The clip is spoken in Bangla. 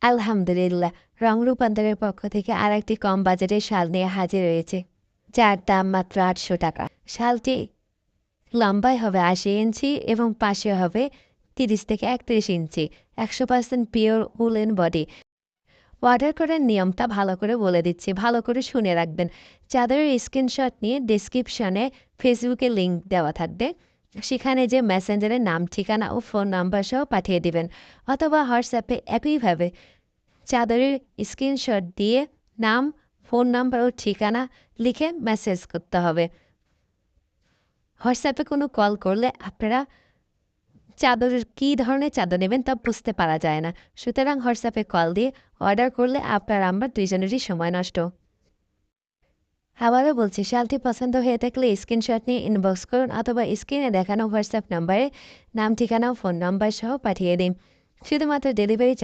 আলহামদুলিল্লাহ, রং রূপান্তরের পক্ষ থেকে আরেকটি কম বাজেটের শাল নিয়ে হাজির হয়েছে, যার দাম মাত্র ৮০০ টাকা। শালটি লম্বায় হবে ৮০ ইঞ্চি এবং পাশে হবে ৩০ থেকে ৩১ ইঞ্চি। ১০০% পিওর উলেন বডি। অর্ডার করার নিয়মটা ভালো করে বলে দিচ্ছি, ভালো করে শুনে রাখবেন। চাদরের স্ক্রিনশট নিয়ে ডেসক্রিপশনে ফেসবুকে লিঙ্ক দেওয়া থাকবে, সেখানে যে মেসেঞ্জারের নাম, ঠিকানা ও ফোন নাম্বার সহ পাঠিয়ে দিবেন, অথবা হোয়াটসঅ্যাপে একইভাবে চাদরের স্ক্রিনশট দিয়ে নাম, ফোন নাম্বার ও ঠিকানা লিখে মেসেজ করতে হবে। হোয়াটসঅ্যাপে কোনো কল করলে আপনারা চাদরের কী ধরনের চাদর নেবেন তা বুঝতে পারা যায় না, সুতরাং হোয়াটসঅ্যাপে কল দিয়ে অর্ডার করলে আপনার আমরা দুইজনেরই সময় নষ্ট। আবারও বলছি, শালটি পছন্দ হয়ে থাকলে স্ক্রিনশট নিয়ে ইনবক্স করুন, অথবা স্ক্রিনে দেখানো হোয়াটসঅ্যাপ নাম্বারে নাম, ঠিকানা ও ফোন নাম্বার সহ পাঠিয়ে দিন। শুধুমাত্র ডেলিভারি চার্জ